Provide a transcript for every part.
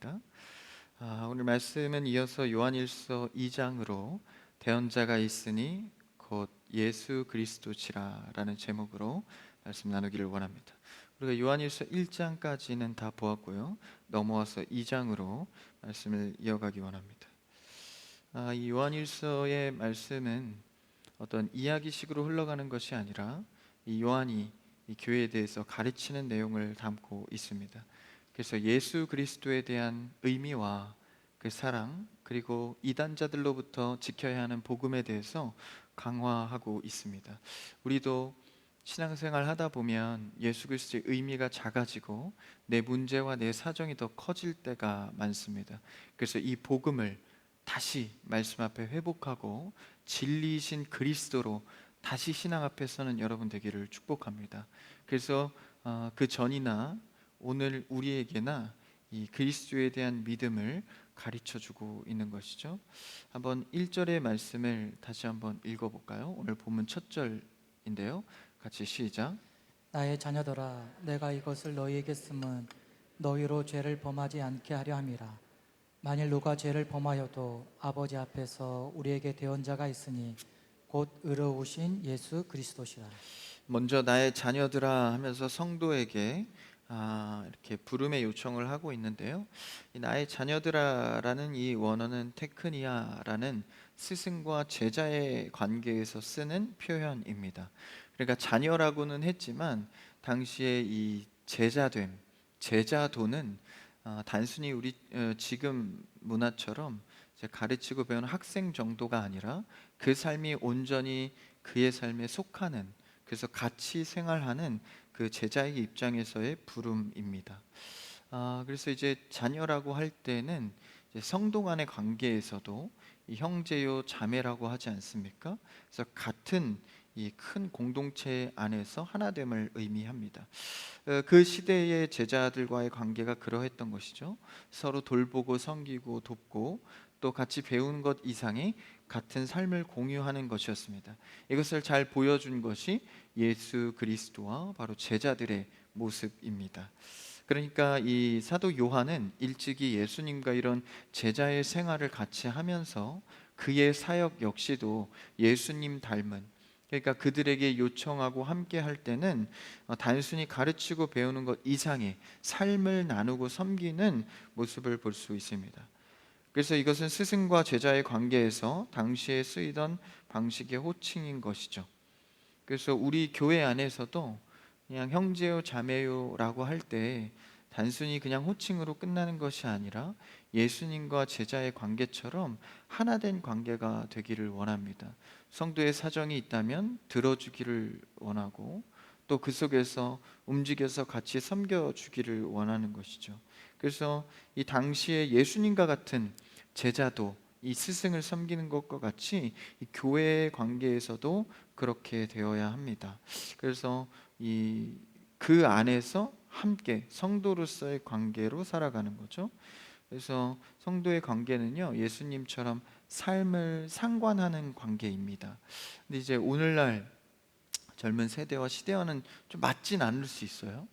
안녕하십니까? 오늘 말씀은 이어서 요한일서 2장으로 대언자가 있으니 곧 예수 그리스도시라라는 제목으로 말씀 나누기를 원합니다. 우리가 요한일서 1장까지는 다 보았고요. 넘어와서 2장으로 말씀을 이어가기 원합니다. 이 요한일서의 말씀은 어떤 이야기식으로 흘러가는 것이 아니라 이 요한이 이 교회에 대해서 가르치는 내용을 담고 있습니다. 그래서 예수 그리스도에 대한 의미와 그 사랑, 그리고 이단자들로부터 지켜야 하는 복음에 대해서 강화하고 있습니다. 우리도 신앙생활 하다 보면 예수 그리스도의 의미가 작아지고 내 문제와 내 사정이 더 커질 때가 많습니다. 그래서 이 복음을 다시 말씀 앞에 회복하고 진리이신 그리스도로 다시 신앙 앞에 서는 여러분 되기를 축복합니다. 그래서 그 전이나 오늘 우리에게나 이 그리스도에 대한 믿음을 가르쳐 주고 있는 것이죠. 한번 1절의 말씀을 다시 한번 읽어 볼까요? 오늘 본문 첫 절인데요. 같이 시작. 나의 자녀들아, 내가 이것을 너희에게 쓰면 너희로 죄를 범하지 않게 하려 함이라. 만일 누가 죄를 범하여도 아버지 앞에서 우리에게 대언자가 있으니 곧 의로우신 예수 그리스도시라. 먼저 나의 자녀들아 하면서 성도에게 이렇게 부름의 요청을 하고 있는데요. 이 나의 자녀들아라는 이 원어는 테크니아라는 스승과 제자의 관계에서 쓰는 표현입니다. 그러니까 자녀라고는 했지만 당시에 이 제자됨, 제자도는 단순히 우리 지금 문화처럼 이제 가르치고 배우는 학생 정도가 아니라 그 삶이 온전히 그의 삶에 속하는, 그래서 같이 생활하는 그 제자의 입장에서의 부름입니다. 그래서 이제 자녀라고 할 때는 이제 성도 간의 관계에서도 이 형제요 자매라고 하지 않습니까? 그래서 같은 이 큰 공동체 안에서 하나됨을 의미합니다. 그 시대의 제자들과의 관계가 그러했던 것이죠. 서로 돌보고 섬기고 돕고 또 같이 배운 것 이상의 같은 삶을 공유하는 것이었습니다. 이것을 잘 보여준 것이 예수 그리스도와 바로 제자들의 모습입니다. 그러니까 이 사도 요한은 일찍이 예수님과 이런 제자의 생활을 같이 하면서 그의 사역 역시도 예수님 닮은, 그러니까 그들에게 요청하고 함께 할 때는 단순히 가르치고 배우는 것 이상의 삶을 나누고 섬기는 모습을 볼 수 있습니다. 그래서 이것은 스승과 제자의 관계에서 당시에 쓰이던 방식의 호칭인 것이죠. 그래서 우리 교회 안에서도 그냥 형제요 자매요라고 할 때 단순히 그냥 호칭으로 끝나는 것이 아니라 예수님과 제자의 관계처럼 하나된 관계가 되기를 원합니다. 성도의 사정이 있다면 들어주기를 원하고 또 그 속에서 움직여서 같이 섬겨주기를 원하는 것이죠. 그래서 이 당시에 예수님과 같은 제자도 이 스승을 섬기는 것과 같이 이 교회의 관계에서도 그렇게 되어야 합니다. 그래서 그 안에서 함께 성도로서의 관계로 살아가는 거죠. 그래서 성도의 관계는요, 예수님처럼 삶을 상관하는 관계입니다. 근데 이제 오늘날 젊은 세대와 시대와는 좀 맞진 않을 수 있어요.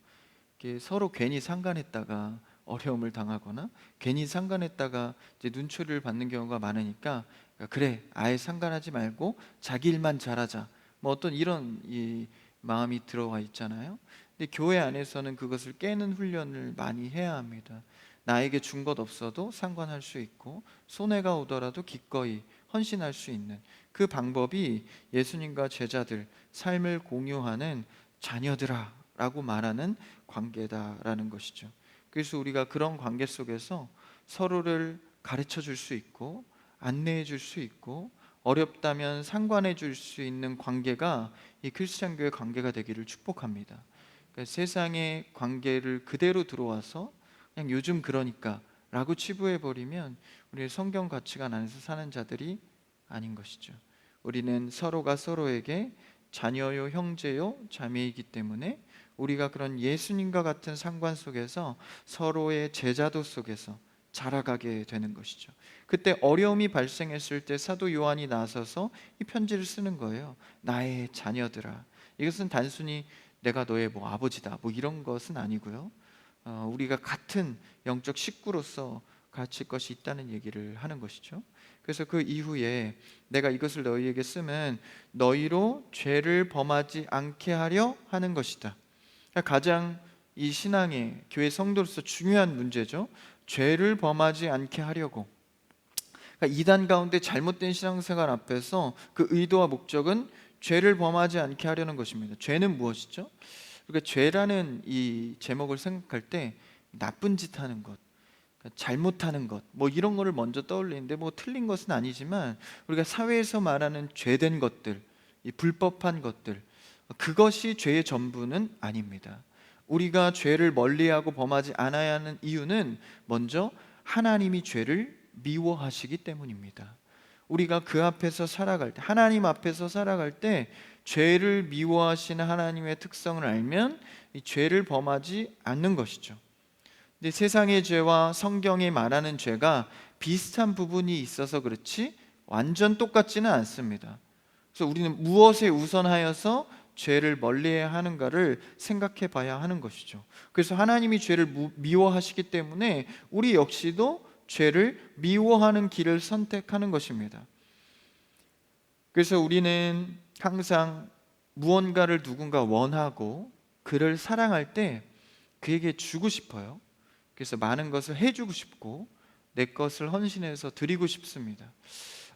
이게 서로 괜히 상관했다가 어려움을 당하거나 괜히 상관했다가 이제 눈초리를 받는 경우가 많으니까, 그래 아예 상관하지 말고 자기 일만 잘하자, 뭐 어떤 이런 이 마음이 들어와 있잖아요. 근데 교회 안에서는 그것을 깨는 훈련을 많이 해야 합니다. 나에게 준 것 없어도 상관할 수 있고 손해가 오더라도 기꺼이 헌신할 수 있는 그 방법이 예수님과 제자들 삶을 공유하는 자녀들아 라고 말하는 관계다라는 것이죠. 그래서 우리가 그런 관계 속에서 서로를 가르쳐 줄 수 있고 안내해 줄 수 있고 어렵다면 상관해 줄 수 있는 관계가 이 크리스천 교회 관계가 되기를 축복합니다. 그러니까 세상의 관계를 그대로 들어와서 그냥 요즘 그러니까 라고 치부해 버리면 우리의 성경 가치관 안에서 사는 자들이 아닌 것이죠. 우리는 서로가 서로에게 자녀요 형제요 자매이기 때문에 우리가 그런 예수님과 같은 상관 속에서 서로의 제자도 속에서 자라가게 되는 것이죠. 그때 어려움이 발생했을 때 사도 요한이 나서서 이 편지를 쓰는 거예요. 나의 자녀들아. 이것은 단순히 내가 너의 뭐 아버지다 뭐 이런 것은 아니고요. 우리가 같은 영적 식구로서 가르칠 것이 있다는 얘기를 하는 것이죠. 그래서 그 이후에 내가 이것을 너희에게 쓰면 너희로 죄를 범하지 않게 하려 하는 것이다. 그러니까 가장 이 신앙의 교회 성도로서 중요한 문제죠. 죄를 범하지 않게 하려고. 그러니까 이단 가운데 잘못된 신앙생활 앞에서 그 의도와 목적은 죄를 범하지 않게 하려는 것입니다. 죄는 무엇이죠? 그러니까 죄라는 이 제목을 생각할 때 나쁜 짓 하는 것, 그러니까 잘못하는 것, 뭐 이런 거를 먼저 떠올리는데 뭐 틀린 것은 아니지만 우리가 사회에서 말하는 죄된 것들, 이 불법한 것들, 그것이 죄의 전부는 아닙니다. 우리가 죄를 멀리하고 범하지 않아야 하는 이유는 먼저 하나님이 죄를 미워하시기 때문입니다. 우리가 그 앞에서 살아갈 때, 하나님 앞에서 살아갈 때 죄를 미워하시는 하나님의 특성을 알면 이 죄를 범하지 않는 것이죠. 근데 세상의 죄와 성경이 말하는 죄가 비슷한 부분이 있어서 그렇지 완전 똑같지는 않습니다. 그래서 우리는 무엇에 우선하여서 죄를 멀리해야 하는가를 생각해 봐야 하는 것이죠. 그래서 하나님이 죄를 미워하시기 때문에 우리 역시도 죄를 미워하는 길을 선택하는 것입니다. 그래서 우리는 항상 무언가를 누군가 원하고 그를 사랑할 때 그에게 주고 싶어요. 그래서 많은 것을 해주고 싶고 내 것을 헌신해서 드리고 싶습니다.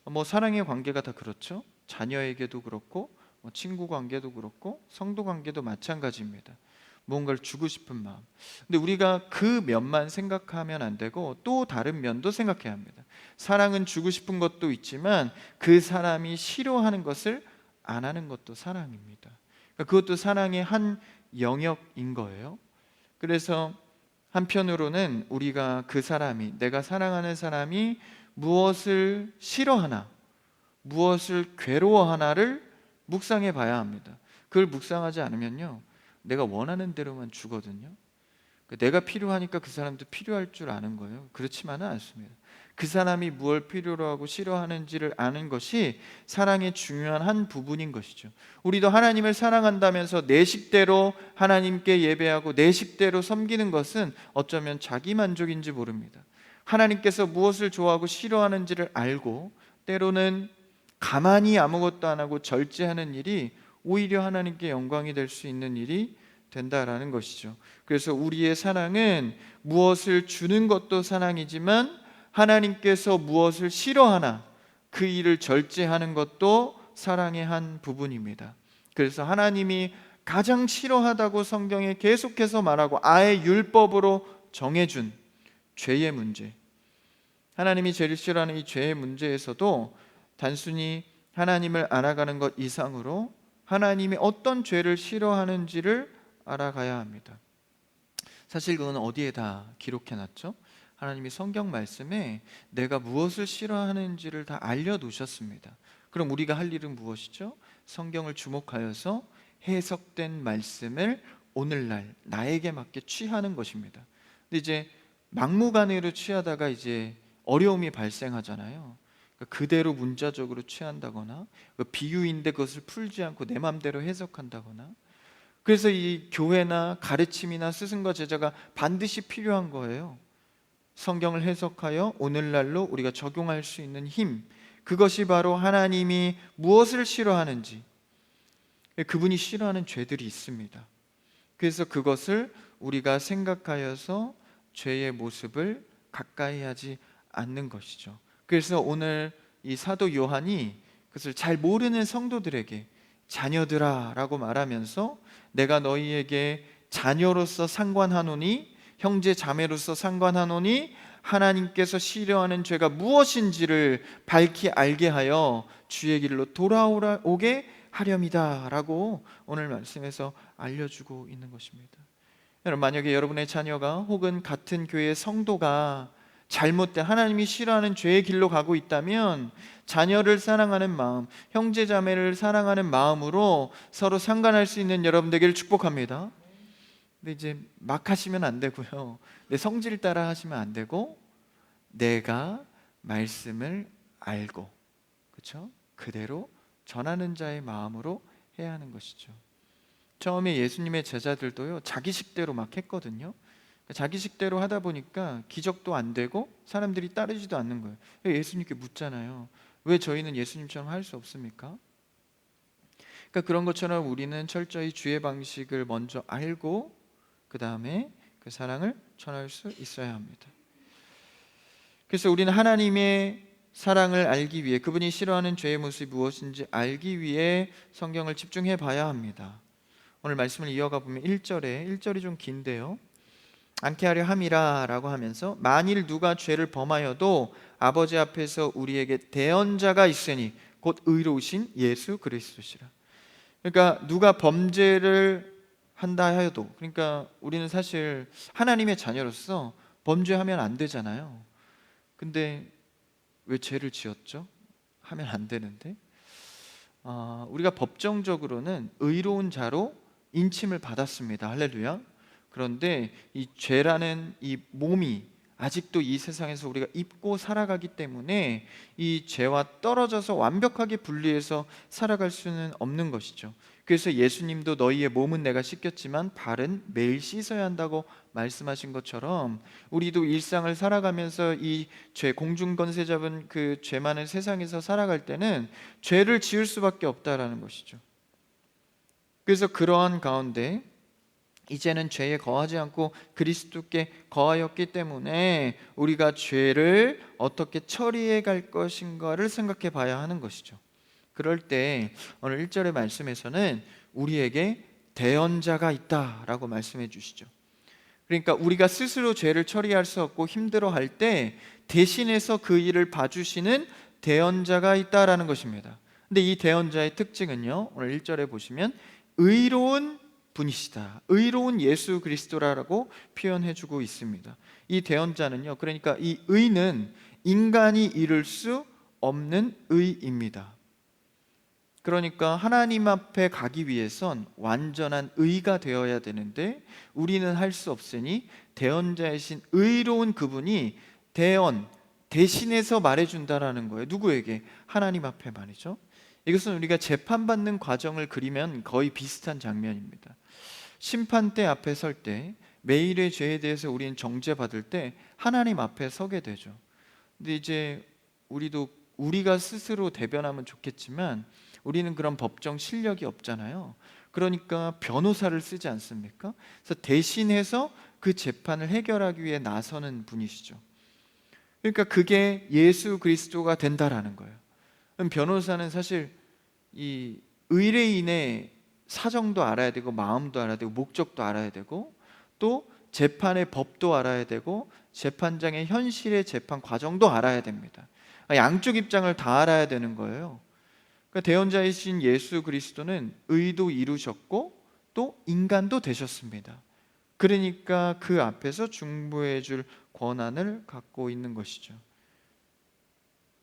뭐 사랑의 관계가 다 그렇죠. 자녀에게도 그렇고 친구 관계도 그렇고 성도 관계도 마찬가지입니다. 무언가를 주고 싶은 마음. 근데 우리가 그 면만 생각하면 안 되고 또 다른 면도 생각해야 합니다. 사랑은 주고 싶은 것도 있지만 그 사람이 싫어하는 것을 안 하는 것도 사랑입니다. 그러니까 그것도 사랑의 한 영역인 거예요. 그래서 한편으로는 우리가 그 사람이, 내가 사랑하는 사람이 무엇을 싫어하나, 무엇을 괴로워하나를 묵상해 봐야 합니다. 그걸 묵상하지 않으면요, 내가 원하는 대로만 주거든요. 내가 필요하니까 그 사람도 필요할 줄 아는 거예요. 그렇지만은 않습니다. 그 사람이 무엇을 필요로 하고 싫어하는지를 아는 것이 사랑의 중요한 한 부분인 것이죠. 우리도 하나님을 사랑한다면서 내 식대로 하나님께 예배하고 내 식대로 섬기는 것은 어쩌면 자기 만족인지 모릅니다. 하나님께서 무엇을 좋아하고 싫어하는지를 알고 때로는 가만히 아무것도 안 하고 절제하는 일이 오히려 하나님께 영광이 될 수 있는 일이 된다라는 것이죠. 그래서 우리의 사랑은 무엇을 주는 것도 사랑이지만 하나님께서 무엇을 싫어하나 그 일을 절제하는 것도 사랑의 한 부분입니다. 그래서 하나님이 가장 싫어하다고 성경에 계속해서 말하고 아예 율법으로 정해준 죄의 문제, 하나님이 제일 싫어하는 이 죄의 문제에서도 단순히 하나님을 알아가는 것 이상으로 하나님이 어떤 죄를 싫어하는지를 알아가야 합니다. 사실 그건 어디에 다 기록해놨죠? 하나님이 성경 말씀에 내가 무엇을 싫어하는지를 다 알려놓으셨습니다. 그럼 우리가 할 일은 무엇이죠? 성경을 주목하여서 해석된 말씀을 오늘날 나에게 맞게 취하는 것입니다. 근데 이제 막무가내로 취하다가 이제 어려움이 발생하잖아요. 그대로 문자적으로 취한다거나 비유인데 그것을 풀지 않고 내 마음대로 해석한다거나. 그래서 이 교회나 가르침이나 스승과 제자가 반드시 필요한 거예요. 성경을 해석하여 오늘날로 우리가 적용할 수 있는 힘, 그것이 바로 하나님이 무엇을 싫어하는지, 그분이 싫어하는 죄들이 있습니다. 그래서 그것을 우리가 생각하여서 죄의 모습을 가까이 하지 않는 것이죠. 그래서 오늘 이 사도 요한이 그것을 잘 모르는 성도들에게 자녀들아 라고 말하면서 내가 너희에게 자녀로서 상관하노니, 형제 자매로서 상관하노니 하나님께서 싫어하는 죄가 무엇인지를 밝히 알게 하여 주의 길로 돌아오게 하렴이다 라고 오늘 말씀에서 알려주고 있는 것입니다. 여러분, 만약에 여러분의 자녀가 혹은 같은 교회의 성도가 잘못된 하나님이 싫어하는 죄의 길로 가고 있다면 자녀를 사랑하는 마음, 형제 자매를 사랑하는 마음으로 서로 상관할 수 있는 여러분 되기를 축복합니다. 근데 이제 막 하시면 안 되고요, 내 성질 따라 하시면 안 되고 내가 말씀을 알고, 그렇죠? 그대로 전하는 자의 마음으로 해야 하는 것이죠. 처음에 예수님의 제자들도요 자기 식대로 막 했거든요. 자기 식대로 하다 보니까 기적도 안 되고 사람들이 따르지도 않는 거예요. 예수님께 묻잖아요. 왜 저희는 예수님처럼 할 수 없습니까? 그러니까 그런 것처럼 우리는 철저히 주의 방식을 먼저 알고 그 다음에 그 사랑을 전할 수 있어야 합니다. 그래서 우리는 하나님의 사랑을 알기 위해, 그분이 싫어하는 죄의 모습이 무엇인지 알기 위해 성경을 집중해 봐야 합니다. 오늘 말씀을 이어가 보면 1절이 좀 긴데요, 않게 하려 함이라 라고 하면서 만일 누가 죄를 범하여도 아버지 앞에서 우리에게 대언자가 있으니 곧 의로우신 예수 그리스도시라. 그러니까 누가 범죄를 한다 하여도, 그러니까 우리는 사실 하나님의 자녀로서 범죄하면 안 되잖아요. 근데 왜 죄를 지었죠? 하면 안 되는데, 우리가 법정적으로는 의로운 자로 인침을 받았습니다. 할렐루야. 그런데 이 죄라는 이 몸이 아직도 이 세상에서 우리가 입고 살아가기 때문에 이 죄와 떨어져서 완벽하게 분리해서 살아갈 수는 없는 것이죠. 그래서 예수님도 너희의 몸은 내가 씻겼지만 발은 매일 씻어야 한다고 말씀하신 것처럼 우리도 일상을 살아가면서 이 죄, 공중권세 잡은 그 죄 많은 세상에서 살아갈 때는 죄를 지을 수밖에 없다라는 것이죠. 그래서 그러한 가운데 이제는 죄에 거하지 않고 그리스도께 거하였기 때문에 우리가 죄를 어떻게 처리해 갈 것인가를 생각해 봐야 하는 것이죠. 그럴 때 오늘 1절의 말씀에서는 우리에게 대언자가 있다라고 말씀해 주시죠. 그러니까 우리가 스스로 죄를 처리할 수 없고 힘들어할 때 대신해서 그 일을 봐주시는 대언자가 있다라는 것입니다. 근데 이 대언자의 특징은요, 오늘 1절에 보시면 의로운 분이시다, 의로운 예수 그리스도라고 표현해주고 있습니다. 이 대언자는요, 그러니까 이 의는 인간이 이룰 수 없는 의입니다. 그러니까 하나님 앞에 가기 위해선 완전한 의가 되어야 되는데 우리는 할 수 없으니 대언자이신 의로운 그분이 대신해서 말해준다라는 거예요. 누구에게? 하나님 앞에 말이죠. 이것은 우리가 재판받는 과정을 그리면 거의 비슷한 장면입니다. 심판대 앞에 설 때 매일의 죄에 대해서 우리는 정죄받을 때 하나님 앞에 서게 되죠. 근데 이제 우리가 스스로 대변하면 좋겠지만 우리는 그런 법정 실력이 없잖아요. 그러니까 변호사를 쓰지 않습니까? 그래서 대신해서 그 재판을 해결하기 위해 나서는 분이시죠. 그러니까 그게 예수 그리스도가 된다라는 거예요. 그럼 변호사는 사실 이 의뢰인의 사정도 알아야 되고 마음도 알아야 되고 목적도 알아야 되고 또 재판의 법도 알아야 되고 재판장의 현실의 재판 과정도 알아야 됩니다. 양쪽 입장을 다 알아야 되는 거예요. 그러니까 대언자이신 예수 그리스도는 의도 이루셨고 또 인간도 되셨습니다. 그러니까 그 앞에서 중보해 줄 권한을 갖고 있는 것이죠.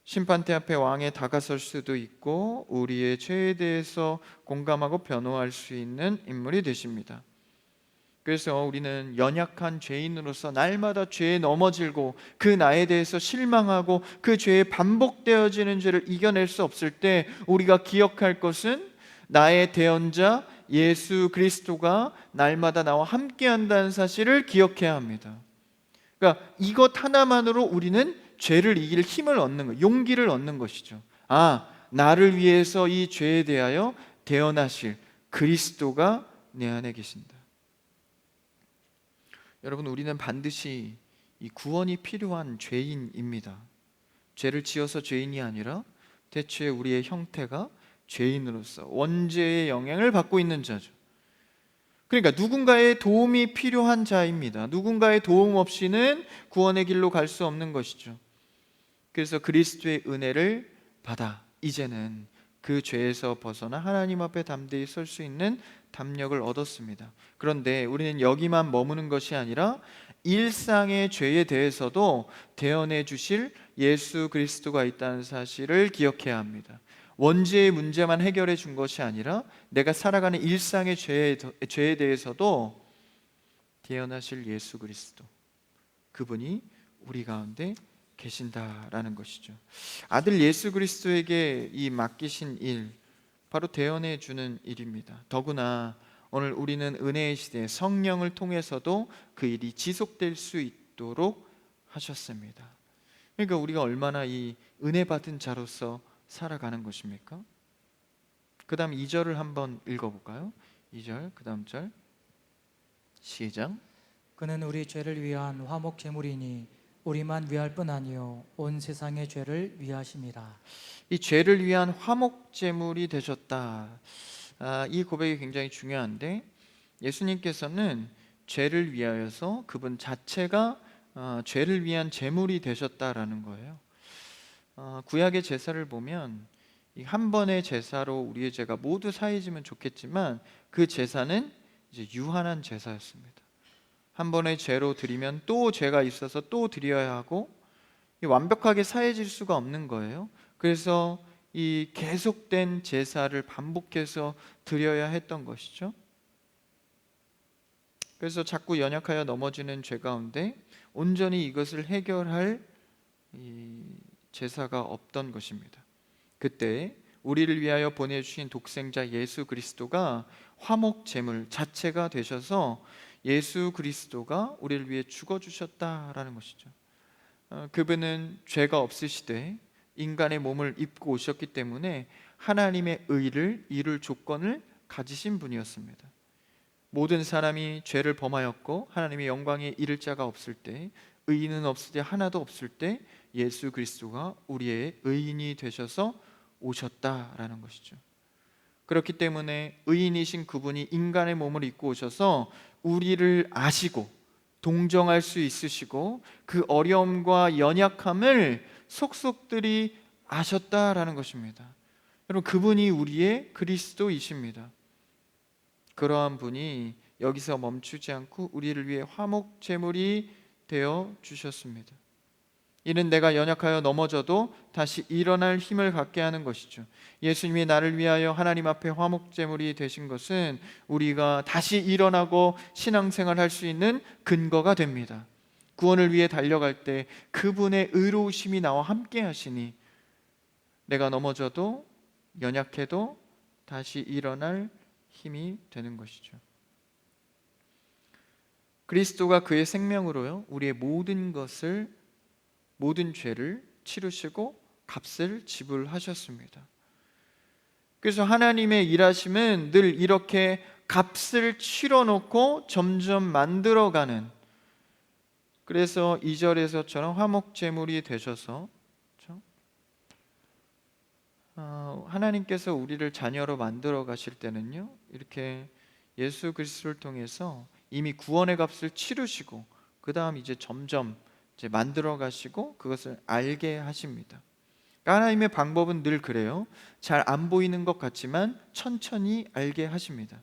심판대 앞에 왕에 다가설 수도 있고 우리의 죄에 대해서 공감하고 변호할 수 있는 인물이 되십니다. 그래서 우리는 연약한 죄인으로서 날마다 죄에 넘어지고 그 나에 대해서 실망하고 그 죄에 반복되어지는 죄를 이겨낼 수 없을 때 우리가 기억할 것은 나의 대언자 예수 그리스도가 날마다 나와 함께한다는 사실을 기억해야 합니다. 그러니까 이것 하나만으로 우리는 죄를 이길 힘을 얻는 것, 용기를 얻는 것이죠. 나를 위해서 이 죄에 대하여 대언하실 그리스도가 내 안에 계신다. 여러분, 우리는 반드시 이 구원이 필요한 죄인입니다. 죄를 지어서 죄인이 아니라 대체 우리의 형태가 죄인으로서 원죄의 영향을 받고 있는 자죠. 그러니까 누군가의 도움이 필요한 자입니다. 누군가의 도움 없이는 구원의 길로 갈 수 없는 것이죠. 그래서 그리스도의 은혜를 받아 이제는 그 죄에서 벗어나 하나님 앞에 담대히 설 수 있는 담력을 얻었습니다. 그런데 우리는 여기만 머무는 것이 아니라 일상의 죄에 대해서도 대언해 주실 예수 그리스도가 있다는 사실을 기억해야 합니다. 원죄의 문제만 해결해 준 것이 아니라 내가 살아가는 일상의 죄에 대해서도 대언하실 예수 그리스도, 그분이 우리 가운데 계신다라는 것이죠. 아들 예수 그리스도에게 이 맡기신 일, 바로 대언해 주는 일입니다. 더구나 오늘 우리는 은혜의 시대에 성령을 통해서도 그 일이 지속될 수 있도록 하셨습니다. 그러니까 우리가 얼마나 이 은혜 받은 자로서 살아가는 것입니까? 그 다음 2절을 한번 읽어볼까요? 2절 그 다음 절 시작. 그는 우리 죄를 위한 화목 제물이니 우리만 위할 뿐 아니요 온 세상의 죄를 위하심이라. 이 죄를 위한 화목 제물이 되셨다. 이 고백이 굉장히 중요한데, 예수님께서는 죄를 위하여서 그분 자체가 죄를 위한 제물이 되셨다라는 거예요. 구약의 제사를 보면 이 한 번의 제사로 우리의 죄가 모두 사해지면 좋겠지만 그 제사는 이제 유한한 제사였습니다. 한 번의 죄로 드리면 또 죄가 있어서 또 드려야 하고 완벽하게 사해질 수가 없는 거예요. 그래서 이 계속된 제사를 반복해서 드려야 했던 것이죠. 그래서 자꾸 연약하여 넘어지는 죄 가운데 온전히 이것을 해결할 이 제사가 없던 것입니다. 그때 우리를 위하여 보내주신 독생자 예수 그리스도가 화목 제물 자체가 되셔서 예수 그리스도가 우리를 위해 죽어주셨다라는 것이죠. 그분은 죄가 없으시되 인간의 몸을 입고 오셨기 때문에 하나님의 의를 이룰 조건을 가지신 분이었습니다. 모든 사람이 죄를 범하였고 하나님의 영광에 이를 자가 없을 때, 의인은 없을 때 하나도 없을 때 예수 그리스도가 우리의 의인이 되셔서 오셨다라는 것이죠. 그렇기 때문에 의인이신 그분이 인간의 몸을 입고 오셔서 우리를 아시고 동정할 수 있으시고 그 어려움과 연약함을 속속들이 아셨다라는 것입니다. 여러분, 그분이 우리의 그리스도이십니다. 그러한 분이 여기서 멈추지 않고 우리를 위해 화목 제물이 되어 주셨습니다. 이는 내가 연약하여 넘어져도 다시 일어날 힘을 갖게 하는 것이죠. 예수님이 나를 위하여 하나님 앞에 화목 제물이 되신 것은 우리가 다시 일어나고 신앙생활 할 수 있는 근거가 됩니다. 구원을 위해 달려갈 때 그분의 의로우심이 나와 함께 하시니 내가 넘어져도 연약해도 다시 일어날 힘이 되는 것이죠. 그리스도가 그의 생명으로요 우리의 모든 죄를 치르시고 값을 지불하셨습니다. 그래서 하나님의 일하심은 늘 이렇게 값을 치러놓고 점점 만들어가는, 그래서 2절에서처럼 화목제물이 되셔서 하나님께서 우리를 자녀로 만들어 가실 때는요 이렇게 예수 그리스도를 통해서 이미 구원의 값을 치르시고 그 다음 이제 점점 이제 만들어 가시고 그것을 알게 하십니다. 하나님의 방법은 늘 그래요. 잘 안 보이는 것 같지만 천천히 알게 하십니다.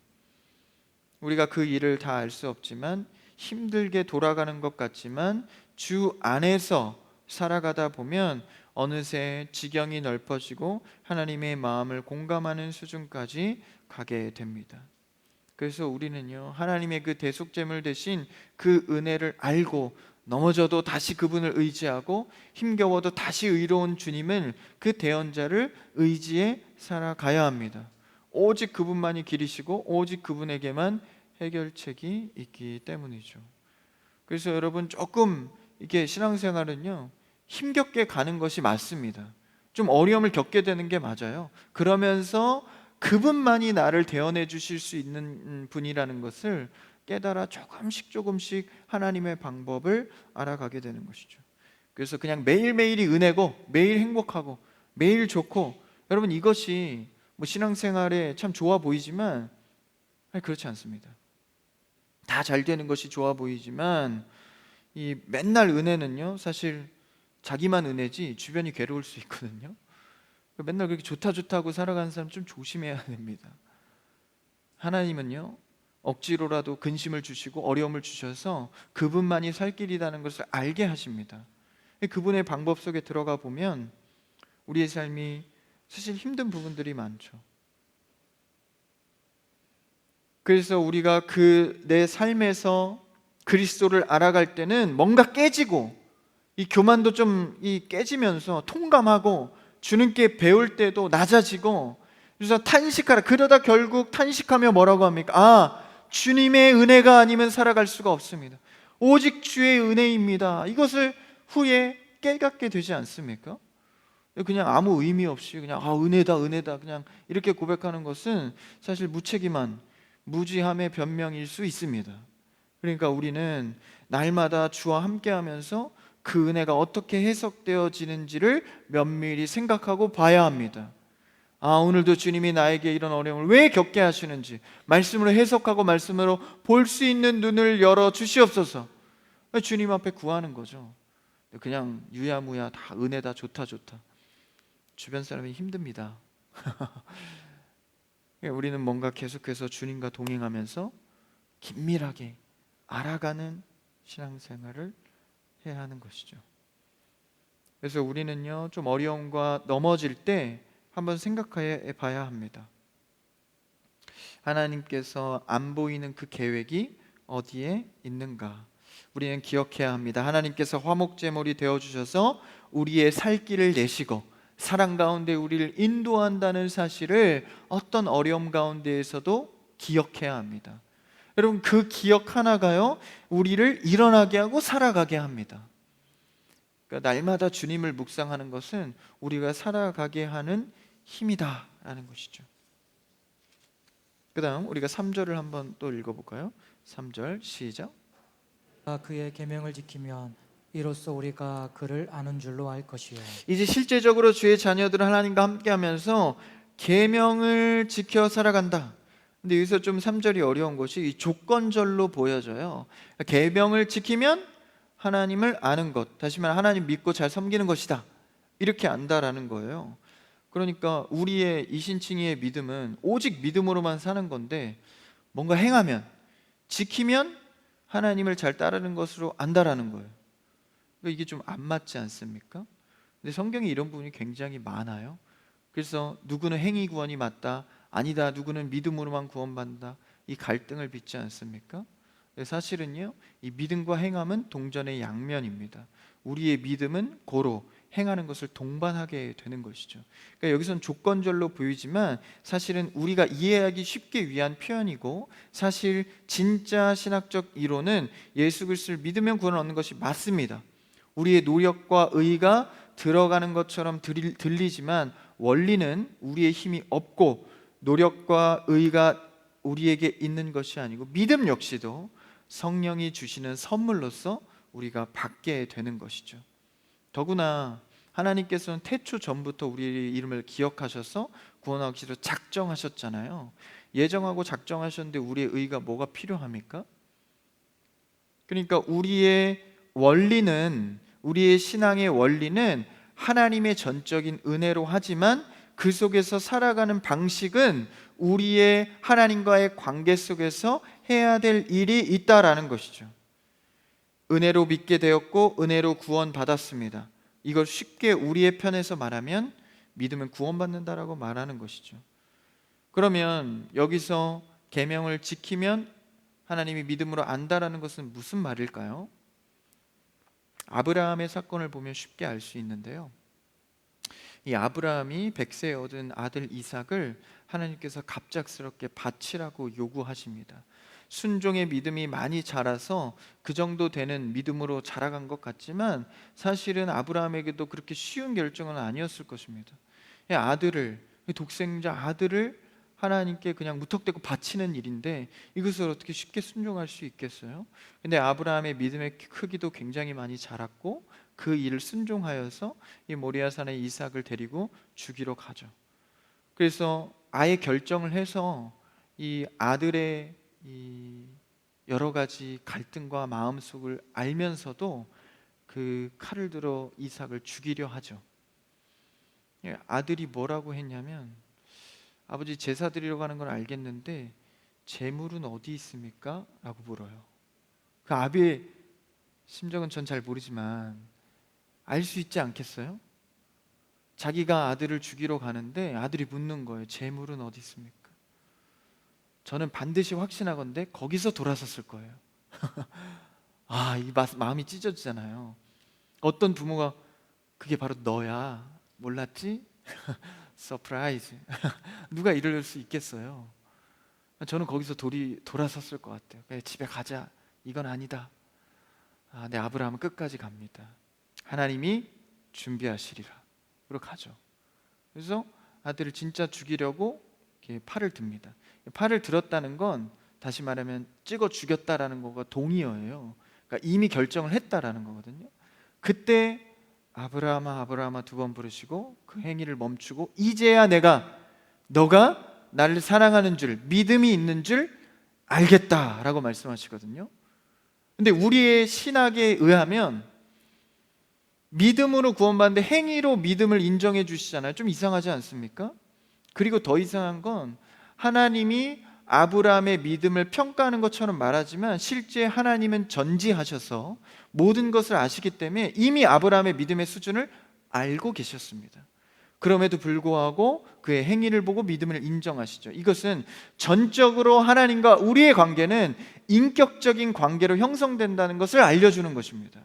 우리가 그 일을 다 알 수 없지만 힘들게 돌아가는 것 같지만 주 안에서 살아가다 보면 어느새 지경이 넓어지고 하나님의 마음을 공감하는 수준까지 가게 됩니다. 그래서 우리는요 하나님의 그 대속제물 대신 그 은혜를 알고 넘어져도 다시 그분을 의지하고 힘겨워도 다시 의로운 주님을, 그 대언자를 의지해 살아가야 합니다. 오직 그분만이 길이시고 오직 그분에게만 해결책이 있기 때문이죠. 그래서 여러분 조금 이게 신앙생활은요 힘겹게 가는 것이 맞습니다. 좀 어려움을 겪게 되는 게 맞아요. 그러면서 그분만이 나를 대언해 주실 수 있는 분이라는 것을 깨달아 조금씩 하나님의 방법을 알아가게 되는 것이죠. 그래서 그냥 매일매일이 은혜고 매일 행복하고 매일 좋고, 여러분 이것이 뭐 신앙생활에 참 좋아 보이지만 그렇지 않습니다. 다 잘 되는 것이 좋아 보이지만 이 맨날 은혜는요 사실 자기만 은혜지 주변이 괴로울 수 있거든요. 맨날 그렇게 좋다고 살아가는 사람 좀 조심해야 됩니다. 하나님은요 억지로라도 근심을 주시고 어려움을 주셔서 그분만이 살 길이라는 것을 알게 하십니다. 그분의 방법 속에 들어가 보면 우리의 삶이 사실 힘든 부분들이 많죠. 그래서 우리가 내 삶에서 그리스도를 알아갈 때는 뭔가 깨지고 이 교만도 좀 깨지면서 통감하고 주님께 배울 때도 낮아지고, 그래서 탄식하라. 그러다 결국 탄식하며 뭐라고 합니까? 주님의 은혜가 아니면 살아갈 수가 없습니다. 오직 주의 은혜입니다. 이것을 후에 깨닫게 되지 않습니까? 그냥 아무 의미 없이 그냥 은혜다 은혜다 그냥 이렇게 고백하는 것은 사실 무책임한 무지함의 변명일 수 있습니다. 그러니까 우리는 날마다 주와 함께하면서 그 은혜가 어떻게 해석되어지는지를 면밀히 생각하고 봐야 합니다. 오늘도 주님이 나에게 이런 어려움을 왜 겪게 하시는지 말씀으로 해석하고 말씀으로 볼 수 있는 눈을 열어 주시옵소서. 주님 앞에 구하는 거죠. 그냥 유야무야 다 은혜다 좋다 주변 사람이 힘듭니다. 우리는 뭔가 계속해서 주님과 동행하면서 긴밀하게 알아가는 신앙생활을 해야 하는 것이죠. 그래서 우리는요 좀 어려움과 넘어질 때 한번 생각해 봐야 합니다. 하나님께서 안 보이는 그 계획이 어디에 있는가? 우리는 기억해야 합니다. 하나님께서 화목제물이 되어주셔서 우리의 살 길을 내시고 사랑 가운데 우리를 인도한다는 사실을 어떤 어려움 가운데에서도 기억해야 합니다. 여러분, 그 기억 하나가요 우리를 일어나게 하고 살아가게 합니다. 그러니까 날마다 주님을 묵상하는 것은 우리가 살아가게 하는 힘이다라는 것이죠. 그 다음 우리가 3절을 한번 또 읽어볼까요? 3절 시작. 그의 계명을 지키면 이로써 우리가 그를 아는 줄로 알 것이요. 이제 실제적으로 주의 자녀들은 하나님과 함께하면서 계명을 지켜 살아간다. 근데 여기서 좀 3절이 어려운 것이 이 조건절로 보여져요. 계명을 지키면 하나님을 아는 것, 다시 말해 하나님 믿고 잘 섬기는 것이다, 이렇게 안다라는 거예요. 그러니까 우리의 이신칭의의 믿음은 오직 믿음으로만 사는 건데 뭔가 행하면, 지키면 하나님을 잘 따르는 것으로 안다라는 거예요. 그러니까 이게 좀 안 맞지 않습니까? 근데 성경에 이런 부분이 굉장히 많아요. 그래서 누구는 행위 구원이 맞다, 아니다, 누구는 믿음으로만 구원받는다, 이 갈등을 빚지 않습니까? 사실은요 이 믿음과 행함은 동전의 양면입니다. 우리의 믿음은 고로 행하는 것을 동반하게 되는 것이죠. 그러니까 여기서는 조건절로 보이지만 사실은 우리가 이해하기 쉽게 위한 표현이고, 사실 진짜 신학적 이론은 예수 그리스도를 믿으면 구원을 얻는 것이 맞습니다. 우리의 노력과 의가 들어가는 것처럼 들리지만 원리는 우리의 힘이 없고 노력과 의가 우리에게 있는 것이 아니고 믿음 역시도 성령이 주시는 선물로서 우리가 받게 되는 것이죠. 더구나 하나님께서는 태초 전부터 우리의 이름을 기억하셔서 구원하기로 작정하셨잖아요. 예정하고 작정하셨는데 우리의 의가 뭐가 필요합니까? 그러니까 우리의 원리는, 우리의 신앙의 원리는 하나님의 전적인 은혜로 하지만 그 속에서 살아가는 방식은 우리의 하나님과의 관계 속에서 해야 될 일이 있다라는 것이죠. 은혜로 믿게 되었고 은혜로 구원받았습니다. 이걸 쉽게 우리의 편에서 말하면 믿으면 구원받는다라고 말하는 것이죠. 그러면 여기서 계명을 지키면 하나님이 믿음으로 안다라는 것은 무슨 말일까요? 아브라함의 사건을 보면 쉽게 알 수 있는데요, 이 아브라함이 100세에 얻은 아들 이삭을 하나님께서 갑작스럽게 바치라고 요구하십니다. 순종의 믿음이 많이 자라서 그 정도 되는 믿음으로 자라간 것 같지만 사실은 아브라함에게도 그렇게 쉬운 결정은 아니었을 것입니다. 이 아들을, 독생자 아들을 하나님께 그냥 무턱대고 바치는 일인데 이것을 어떻게 쉽게 순종할 수 있겠어요? 근데 아브라함의 믿음의 크기도 굉장히 많이 자랐고 그 일을 순종하여서 이 모리아산에 이삭을 데리고 죽이러 가죠. 그래서 아예 결정을 해서 이 아들의 이 여러 가지 갈등과 마음속을 알면서도 그 칼을 들어 이삭을 죽이려 하죠. 아들이 뭐라고 했냐면, 아버지 제사 드리러 가는 건 알겠는데 제물은 어디 있습니까? 라고 물어요. 그 아비의 심정은 전 잘 모르지만 알 수 있지 않겠어요? 자기가 아들을 죽이러 가는데 아들이 묻는 거예요. 제물은 어디 있습니까? 저는 반드시 확신하건대 거기서 돌아섰을 거예요. 이 마음이 찢어지잖아요. 어떤 부모가 그게 바로 너야, 몰랐지? 서프라이즈. 누가 이럴 수 있겠어요? 저는 거기서 돌아섰을 것 같아요. 그래, 집에 가자. 이건 아니다. 내 아브라함은 끝까지 갑니다. 하나님이 준비하시리라. 그리고 가죠. 그래서 아들을 진짜 죽이려고 이렇게 팔을 듭니다. 팔을 들었다는 건 다시 말하면 찍어 죽였다라는 거가 동의어예요. 그러니까 이미 결정을 했다라는 거거든요. 그때 아브라함아 아브라함아 두 번 부르시고 그 행위를 멈추고 이제야 내가 너가 나를 사랑하는 줄, 믿음이 있는 줄 알겠다라고 말씀하시거든요. 근데 우리의 신학에 의하면 믿음으로 구원받는데 행위로 믿음을 인정해 주시잖아요. 좀 이상하지 않습니까? 그리고 더 이상한 건 하나님이 아브라함의 믿음을 평가하는 것처럼 말하지만 실제 하나님은 전지하셔서 모든 것을 아시기 때문에 이미 아브라함의 믿음의 수준을 알고 계셨습니다. 그럼에도 불구하고 그의 행위를 보고 믿음을 인정하시죠. 이것은 전적으로 하나님과 우리의 관계는 인격적인 관계로 형성된다는 것을 알려주는 것입니다.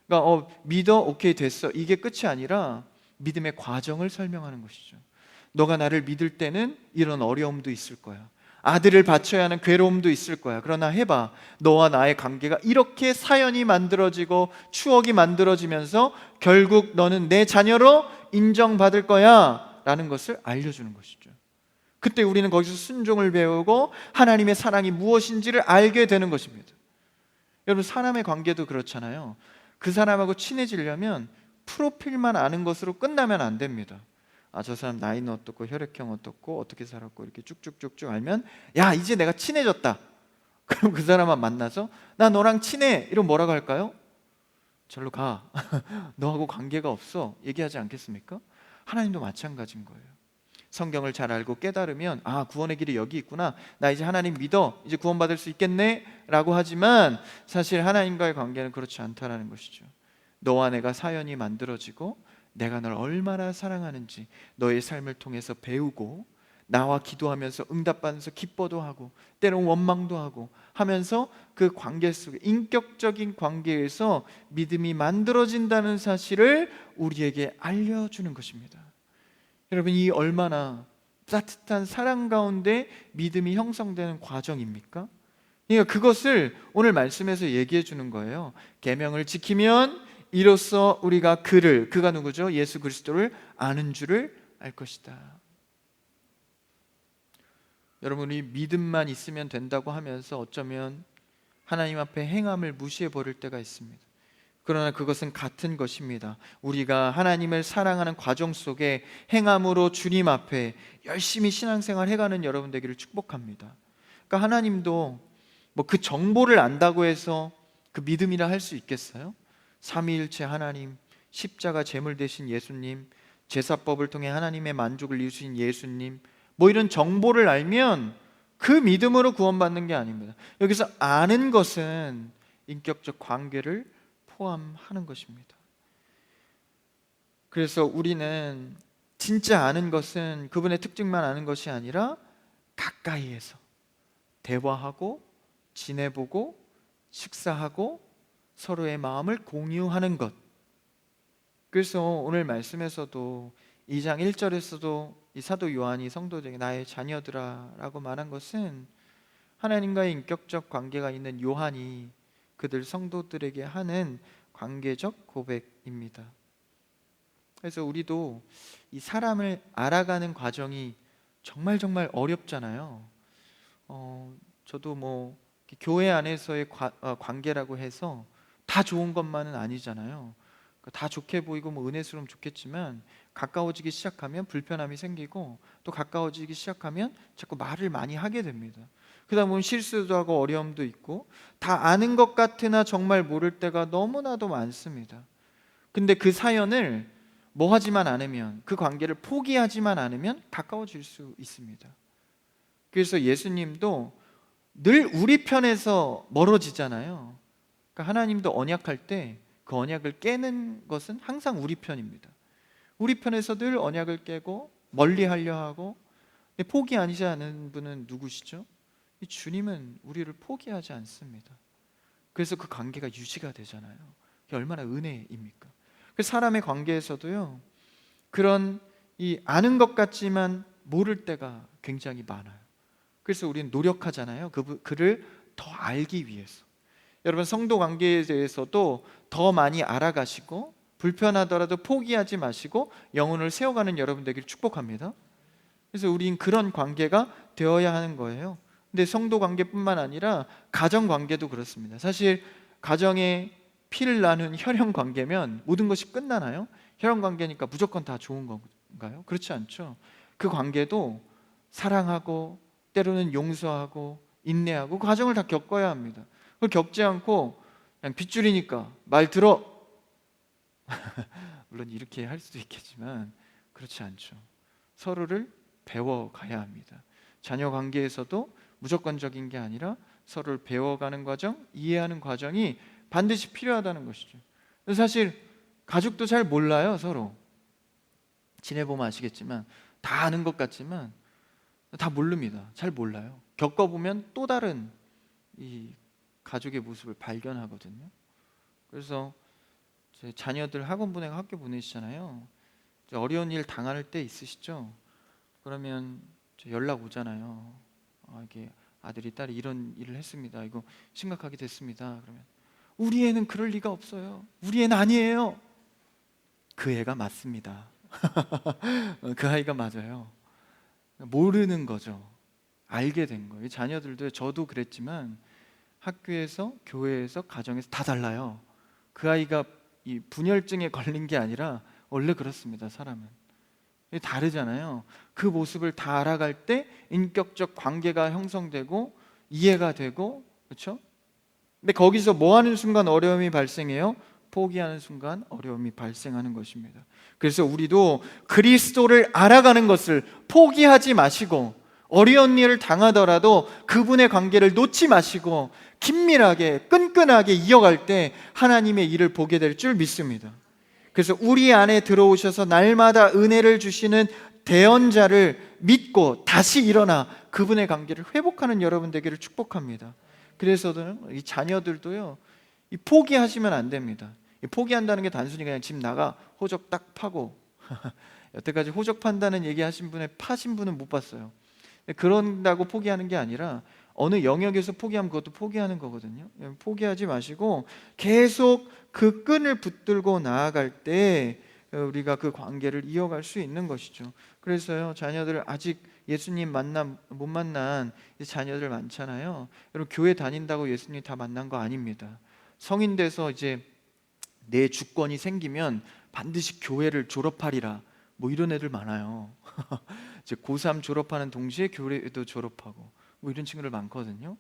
그러니까 믿어, 오케이, 됐어, 이게 끝이 아니라 믿음의 과정을 설명하는 것이죠. 너가 나를 믿을 때는 이런 어려움도 있을 거야. 아들을 바쳐야 하는 괴로움도 있을 거야. 그러나 해봐. 너와 나의 관계가 이렇게 사연이 만들어지고 추억이 만들어지면서 결국 너는 내 자녀로 인정받을 거야 라는 것을 알려주는 것이죠. 그때 우리는 거기서 순종을 배우고 하나님의 사랑이 무엇인지를 알게 되는 것입니다. 여러분, 사람의 관계도 그렇잖아요. 그 사람하고 친해지려면 프로필만 아는 것으로 끝나면 안 됩니다. 저 사람 나이는 어떻고 혈액형 어떻고 어떻게 살았고 이렇게 쭉쭉쭉쭉 알면 야, 이제 내가 친해졌다. 그럼 그 사람만 만나서 나 너랑 친해 이러면 뭐라고 할까요? 절로 가. 너하고 관계가 없어 얘기하지 않겠습니까? 하나님도 마찬가지인 거예요. 성경을 잘 알고 깨달으면 구원의 길이 여기 있구나, 나 이제 하나님 믿어, 이제 구원받을 수 있겠네 라고 하지만 사실 하나님과의 관계는 그렇지 않다라는 것이죠. 너와 내가 사연이 만들어지고 내가 널 얼마나 사랑하는지 너의 삶을 통해서 배우고 나와 기도하면서 응답받으면서 기뻐도 하고 때로는 원망도 하고 하면서 그 관계 속에 인격적인 관계에서 믿음이 만들어진다는 사실을 우리에게 알려주는 것입니다. 여러분, 이 얼마나 따뜻한 사랑 가운데 믿음이 형성되는 과정입니까? 그러니까 그것을 오늘 말씀에서 얘기해 주는 거예요. 계명을 지키면 이로써 우리가 그가 누구죠? 예수 그리스도를 아는 줄을 알 것이다. 여러분이 믿음만 있으면 된다고 하면서 어쩌면 하나님 앞에 행함을 무시해 버릴 때가 있습니다. 그러나 그것은 같은 것입니다. 우리가 하나님을 사랑하는 과정 속에 행함으로 주님 앞에 열심히 신앙생활 해가는 여러분 되기를 축복합니다. 그러니까 하나님도 그 정보를 안다고 해서 그 믿음이라 할 수 있겠어요? 삼위일체 하나님, 십자가 제물 되신 예수님, 제사법을 통해 하나님의 만족을 이루신 예수님, 이런 정보를 알면 그 믿음으로 구원받는 게 아닙니다. 여기서 아는 것은 인격적 관계를 포함하는 것입니다. 그래서 우리는 진짜 아는 것은 그분의 특징만 아는 것이 아니라 가까이에서 대화하고 지내보고 식사하고 서로의 마음을 공유하는 것. 그래서 오늘 말씀에서도 2장 1절에서도 이 사도 요한이 성도들에게 나의 자녀들아 라고 말한 것은 하나님과의 인격적 관계가 있는 요한이 그들 성도들에게 하는 관계적 고백입니다. 그래서 우리도 이 사람을 알아가는 과정이 정말 어렵잖아요. 저도 교회 안에서의 관계라고 해서 다 좋은 것만은 아니잖아요. 다 좋게 보이고 은혜스러우면 좋겠지만 가까워지기 시작하면 불편함이 생기고 또 가까워지기 시작하면 자꾸 말을 많이 하게 됩니다. 그러다 보면 실수도 하고 어려움도 있고 다 아는 것 같으나 정말 모를 때가 너무나도 많습니다. 근데 그 사연을 하지만 않으면, 그 관계를 포기하지만 않으면 가까워질 수 있습니다. 그래서 예수님도 늘 우리 편에서 멀어지잖아요. 그러니까 하나님도 언약할 때 그 언약을 깨는 것은 항상 우리 편입니다. 우리 편에서 늘 언약을 깨고 멀리 하려 하고, 포기 아니지 않은 분은 누구시죠? 이 주님은 우리를 포기하지 않습니다. 그래서 그 관계가 유지가 되잖아요. 그게 얼마나 은혜입니까? 그 사람의 관계에서도요, 그런 이 아는 것 같지만 모를 때가 굉장히 많아요. 그래서 우리는 노력하잖아요. 그를 더 알기 위해서. 여러분, 성도 관계에 대해서도 더 많이 알아가시고 불편하더라도 포기하지 마시고 영혼을 세워가는 여러분 되기를 축복합니다. 그래서 우린 그런 관계가 되어야 하는 거예요. 근데 성도 관계뿐만 아니라 가정 관계도 그렇습니다. 사실 가정에 피를 나눈 혈연 관계면 모든 것이 끝나나요? 혈연 관계니까 무조건 다 좋은 건가요? 그렇지 않죠. 그 관계도 사랑하고 때로는 용서하고 인내하고 그 과정을 다 겪어야 합니다. 그걸 겪지 않고 그냥 빗줄이니까 말 들어, 물론 이렇게 할 수도 있겠지만 그렇지 않죠. 서로를 배워가야 합니다. 자녀 관계에서도 무조건적인 게 아니라 서로를 배워가는 과정, 이해하는 과정이 반드시 필요하다는 것이죠. 사실 가족도 잘 몰라요. 서로 지내보면 아시겠지만 다 아는 것 같지만 다 모릅니다. 잘 몰라요. 겪어보면 또 다른 이 가족의 모습을 발견하거든요. 그래서 제 자녀들 학원 보내고 학교 보내시잖아요. 이제 어려운 일 당할 때 있으시죠? 그러면 연락 오잖아요. 이게 아들이 딸이 이런 일을 했습니다. 이거 심각하게 됐습니다. 그러면 우리 애는 그럴 리가 없어요. 우리 애는 아니에요. 그 애가 맞습니다. 그 아이가 맞아요. 모르는 거죠. 알게 된 거예요. 자녀들도, 저도 그랬지만 학교에서, 교회에서, 가정에서 다 달라요. 그 아이가 이 분열증에 걸린 게 아니라 원래 그렇습니다. 사람은 다르잖아요. 그 모습을 다 알아갈 때 인격적 관계가 형성되고 이해가 되고, 그렇죠? 근데 거기서 뭐 하는 순간 어려움이 발생해요? 포기하는 순간 어려움이 발생하는 것입니다. 그래서 우리도 그리스도를 알아가는 것을 포기하지 마시고 어려운 일을 당하더라도 그분의 관계를 놓지 마시고 긴밀하게 끈끈하게 이어갈 때 하나님의 일을 보게 될 줄 믿습니다. 그래서 우리 안에 들어오셔서 날마다 은혜를 주시는 대언자를 믿고 다시 일어나 그분의 관계를 회복하는 여러분 되기를 축복합니다. 그래서는 이 자녀들도요, 이 포기하시면 안 됩니다. 이 포기한다는 게 단순히 그냥 집 나가 호적 딱 파고 여태까지 호적 판다는 얘기 하신 분의 파신 분은 못 봤어요. 그런다고 포기하는 게 아니라 어느 영역에서 포기하면 그것도 포기하는 거거든요. 포기하지 마시고 계속 그 끈을 붙들고 나아갈 때 우리가 그 관계를 이어갈 수 있는 것이죠. 그래서요, 자녀들 아직 예수님 못 만난 자녀들 많잖아요. 여러분, 교회 다닌다고 예수님 다 만난 거 아닙니다. 성인 돼서 이제 내 주권이 생기면 반드시 교회를 졸업하리라, 뭐 이런 애들 많아요. 이제 고3 졸업하는 동시에 교회도 졸업하고 뭐 이런 친구들 많거든요.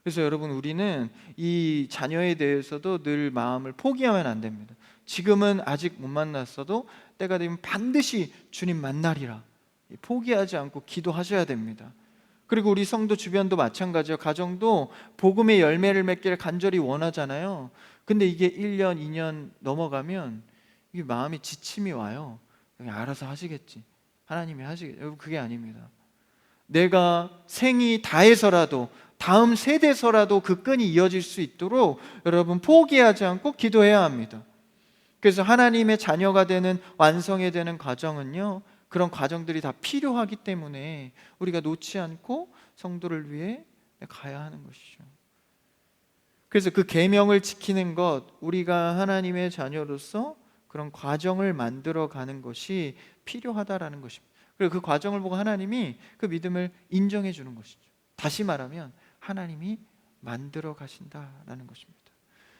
그래서 여러분, 우리는 이 자녀에 대해서도 늘 마음을 포기하면 안 됩니다. 지금은 아직 못 만났어도 때가 되면 반드시 주님 만나리라, 포기하지 않고 기도하셔야 됩니다. 그리고 우리 성도 주변도 마찬가지예요. 가정도 복음의 열매를 맺기를 간절히 원하잖아요. 근데 이게 1년, 2년 넘어가면 이게 마음이 지침이 와요. 그냥 알아서 하시겠지, 하나님이 하시겠지. 여러분, 그게 아닙니다. 내가 생이 다해서라도 다음 세대서라도 그 끈이 이어질 수 있도록 여러분 포기하지 않고 기도해야 합니다. 그래서 하나님의 자녀가 되는, 완성이 되는 과정은요, 그런 과정들이 다 필요하기 때문에 우리가 놓지 않고 성도를 위해 가야 하는 것이죠. 그래서 그 계명을 지키는 것, 우리가 하나님의 자녀로서 그런 과정을 만들어 가는 것이 필요하다라는 것입니다. 그리고 그 과정을 보고 하나님이 그 믿음을 인정해 주는 것이죠. 다시 말하면 하나님이 만들어 가신다라는 것입니다.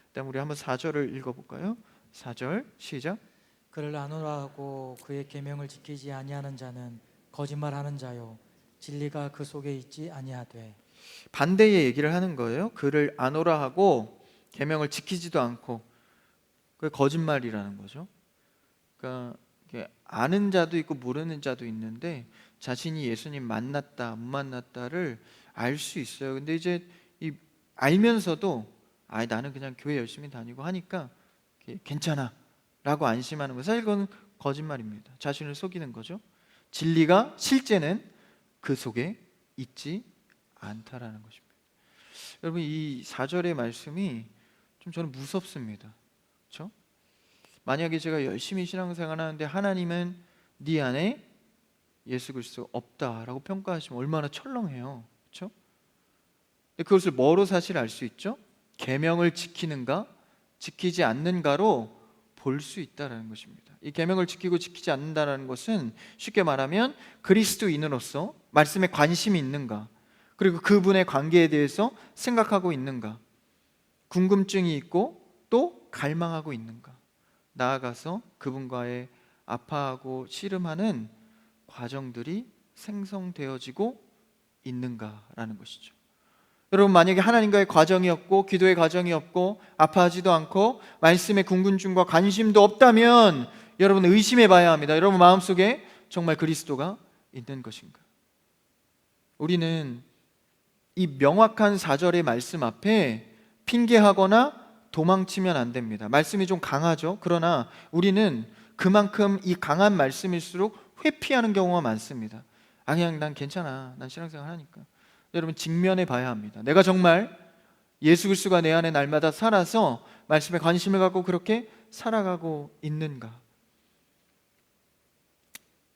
그다음 우리 한번 4절을 읽어볼까요? 4절 시작. 그를 아노라 하고 그의 계명을 지키지 아니하는 자는 거짓말하는 자요 진리가 그 속에 있지 아니하되. 반대의 얘기를 하는 거예요. 그를 아노라 하고 계명을 지키지도 않고, 그게 거짓말이라는 거죠. 그러니까 이게 아는 자도 있고 모르는 자도 있는데 자신이 예수님 만났다 못 만났다를 알 수 있어요. 근데 이제 이 알면서도 나는 그냥 교회 열심히 다니고 하니까 괜찮아 라고 안심하는 거, 사실 그건 거짓말입니다. 자신을 속이는 거죠. 진리가 실제는 그 속에 있지 않다라는 것입니다. 여러분, 이 4절의 말씀이 좀 저는 무섭습니다. 그렇죠? 만약에 제가 열심히 신앙생활 하는데 하나님은 네 안에 예수 그리스도 없다라고 평가하시면 얼마나 철렁해요. 그렇죠? 그것을 뭐로 사실 알 수 있죠? 계명을 지키는가, 지키지 않는가로 볼 수 있다라는 것입니다. 이 계명을 지키고 지키지 않는다라는 것은 쉽게 말하면 그리스도인으로서 말씀에 관심이 있는가, 그리고 그분의 관계에 대해서 생각하고 있는가, 궁금증이 있고 또 갈망하고 있는가, 나아가서 그분과의 아파하고 씨름하는 과정들이 생성되어지고 있는가라는 것이죠. 여러분, 만약에 하나님과의 과정이 없고 기도의 과정이 없고 아파하지도 않고 말씀의 궁금증과 관심도 없다면 여러분 의심해 봐야 합니다. 여러분 마음속에 정말 그리스도가 있는 것인가? 우리는 이 명확한 4절의 말씀 앞에 핑계하거나 도망치면 안 됩니다. 말씀이 좀 강하죠. 그러나 우리는 그만큼 이 강한 말씀일수록 회피하는 경우가 많습니다. 그냥 난 괜찮아, 난 신앙생활 하니까. 여러분 직면해 봐야 합니다. 내가 정말 예수 그리스도가 내 안에 날마다 살아서 말씀에 관심을 갖고 그렇게 살아가고 있는가?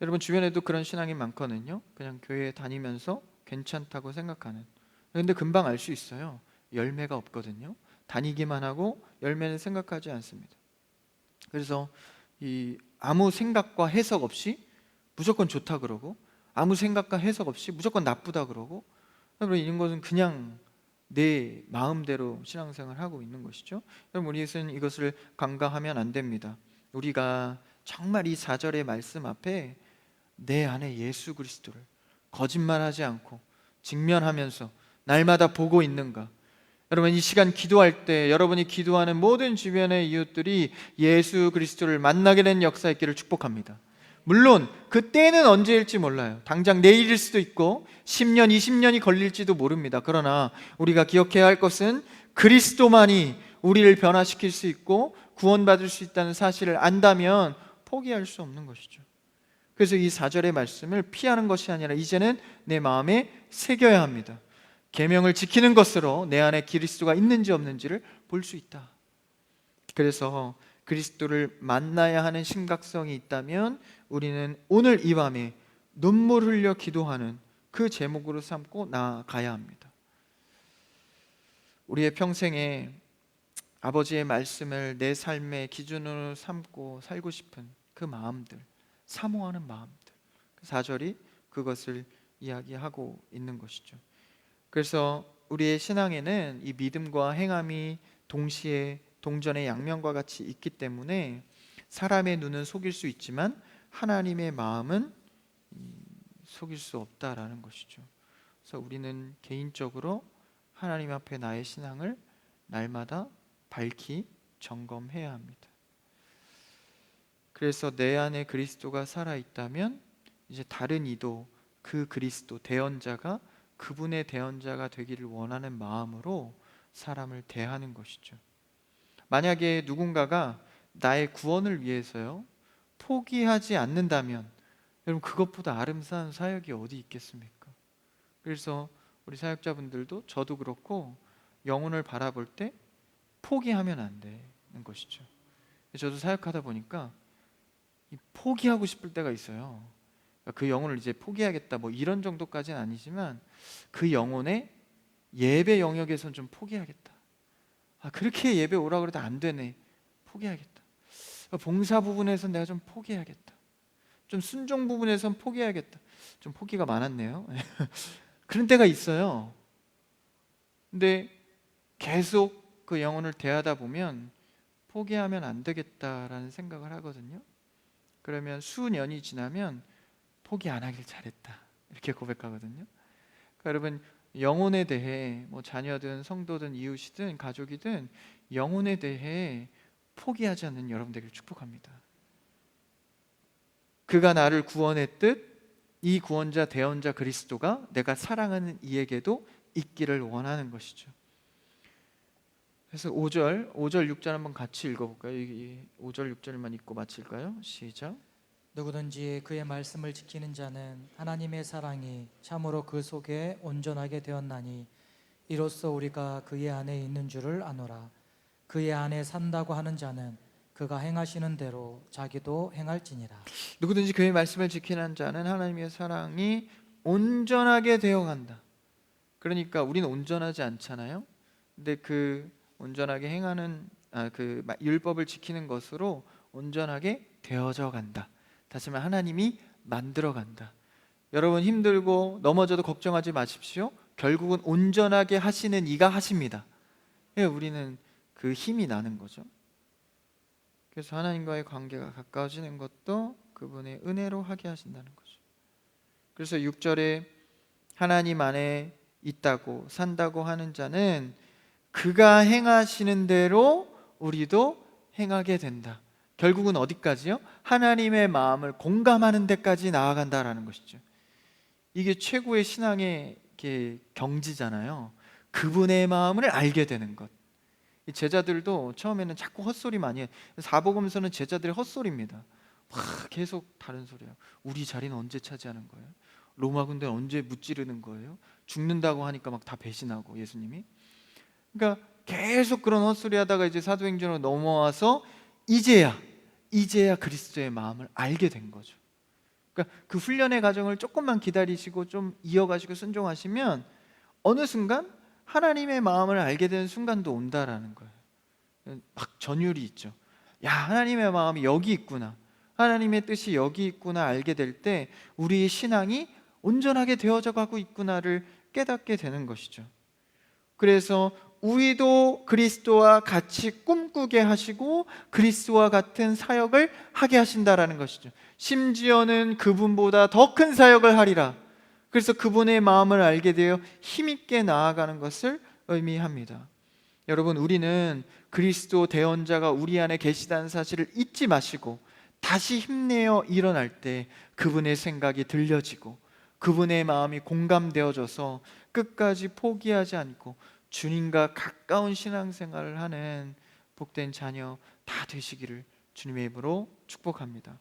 여러분 주변에도 그런 신앙이 많거든요. 그냥 교회 다니면서 괜찮다고 생각하는. 그런데 금방 알 수 있어요. 열매가 없거든요. 다니기만 하고 열매는 생각하지 않습니다. 그래서 이 아무 생각과 해석 없이 무조건 좋다 그러고, 아무 생각과 해석 없이 무조건 나쁘다 그러고, 여러분 이런 것은 그냥 내 마음대로 신앙생활을 하고 있는 것이죠. 여러분 우리는 이것을 간과하면 안 됩니다. 우리가 정말 이 4절의 말씀 앞에 내 안에 예수 그리스도를 거짓말하지 않고 직면하면서 날마다 보고 있는가? 여러분 이 시간 기도할 때 여러분이 기도하는 모든 주변의 이웃들이 예수 그리스도를 만나게 된 역사 있기를 축복합니다. 물론 그때는 언제일지 몰라요. 당장 내일일 수도 있고 10년, 20년이 걸릴지도 모릅니다. 그러나 우리가 기억해야 할 것은 그리스도만이 우리를 변화시킬 수 있고 구원받을 수 있다는 사실을 안다면 포기할 수 없는 것이죠. 그래서 이 4절의 말씀을 피하는 것이 아니라 이제는 내 마음에 새겨야 합니다. 계명을 지키는 것으로 내 안에 그리스도가 있는지 없는지를 볼 수 있다. 그래서 그리스도를 만나야 하는 심각성이 있다면 우리는 오늘 이 밤에 눈물 흘려 기도하는 그 제목으로 삼고 나아가야 합니다. 우리의 평생에 아버지의 말씀을 내 삶의 기준으로 삼고 살고 싶은 그 마음들, 사모하는 마음들, 4절이 그것을 이야기하고 있는 것이죠. 그래서 우리의 신앙에는 이 믿음과 행함이 동시에 동전의 양면과 같이 있기 때문에 사람의 눈은 속일 수 있지만 하나님의 마음은 속일 수 없다라는 것이죠. 그래서 우리는 개인적으로 하나님 앞에 나의 신앙을 날마다 밝히 점검해야 합니다. 그래서 내 안에 그리스도가 살아있다면 이제 다른 이도 그 그리스도 대언자가 그분의 대언자가 되기를 원하는 마음으로 사람을 대하는 것이죠. 만약에 누군가가 나의 구원을 위해서요 포기하지 않는다면 여러분 그것보다 아름다운 사역이 어디 있겠습니까? 그래서 우리 사역자분들도 저도 그렇고 영혼을 바라볼 때 포기하면 안 되는 것이죠. 저도 사역하다 보니까 포기하고 싶을 때가 있어요. 그 영혼을 이제 포기하겠다 뭐 이런 정도까지는 아니지만 그 영혼의 예배 영역에선 좀 포기하겠다. 그렇게 예배 오라고 그래도 안 되네. 포기하겠다. 봉사 부분에선 내가 좀 포기해야겠다. 좀 순종 부분에선 포기해야겠다. 좀 포기가 많았네요. 그런 때가 있어요. 근데 계속 그 영혼을 대하다 보면 포기하면 안 되겠다라는 생각을 하거든요. 그러면 수년이 지나면 포기 안 하길 잘했다 이렇게 고백하거든요. 그러니까 여러분 영혼에 대해 뭐 자녀든 성도든 이웃이든 가족이든 영혼에 대해 포기하지 않는 여러분 되기를 축복합니다. 그가 나를 구원했듯 이 구원자 대언자 그리스도가 내가 사랑하는 이에게도 있기를 원하는 것이죠. 그래서 5절, 6절 한번 같이 읽어볼까요? 5절, 6절만 읽고 마칠까요? 시작. 누구든지 그의 말씀을 지키는 자는 하나님의 사랑이 참으로 그 속에 온전하게 되었나니 이로써 우리가 그의 안에 있는 줄을 아노라. 그의 안에 산다고 하는 자는 그가 행하시는 대로 자기도 행할지니라. 누구든지 그의 말씀을 지키는 자는 하나님의 사랑이 온전하게 되어간다. 그러니까 우리는 온전하지 않잖아요. 근데 그 온전하게 행하는 율법을 지키는 것으로 온전하게 되어져 간다. 다시 말해 하나님이 만들어 간다. 여러분 힘들고 넘어져도 걱정하지 마십시오. 결국은 온전하게 하시는 이가 하십니다. 예, 우리는 그 힘이 나는 거죠. 그래서 하나님과의 관계가 가까워지는 것도 그분의 은혜로 하게 하신다는 거죠. 그래서 6절에 하나님 안에 있다고 산다고 하는 자는 그가 행하시는 대로 우리도 행하게 된다. 결국은 어디까지요? 하나님의 마음을 공감하는 데까지 나아간다라는 것이죠. 이게 최고의 신앙의 경지잖아요. 그분의 마음을 알게 되는 것. 이 제자들도 처음에는 자꾸 헛소리 많이 해요. 사복음서는 제자들의 헛소리입니다. 막 계속 다른 소리예요. 우리 자리는 언제 차지하는 거예요? 로마 군대는 언제 무찌르는 거예요? 죽는다고 하니까 막 다 배신하고 예수님이. 그러니까 계속 그런 헛소리 하다가 이제 사도행전으로 넘어와서 이제야 그리스도의 마음을 알게 된 거죠. 그러니까 그 훈련의 과정을 조금만 기다리시고 좀 이어가시고 순종하시면 어느 순간 하나님의 마음을 알게 되는 순간도 온다라는 거예요. 막 전율이 있죠. 야, 하나님의 마음이 여기 있구나, 하나님의 뜻이 여기 있구나 알게 될 때 우리의 신앙이 온전하게 되어져 가고 있구나를 깨닫게 되는 것이죠. 그래서 우리도 그리스도와 같이 꿈꾸게 하시고 그리스도와 같은 사역을 하게 하신다라는 것이죠. 심지어는 그분보다 더 큰 사역을 하리라. 그래서 그분의 마음을 알게 되어 힘있게 나아가는 것을 의미합니다. 여러분, 우리는 그리스도 대언자가 우리 안에 계시다는 사실을 잊지 마시고 다시 힘내어 일어날 때 그분의 생각이 들려지고 그분의 마음이 공감되어져서 끝까지 포기하지 않고 주님과 가까운 신앙생활을 하는 복된 자녀 다 되시기를 주님의 입으로 축복합니다.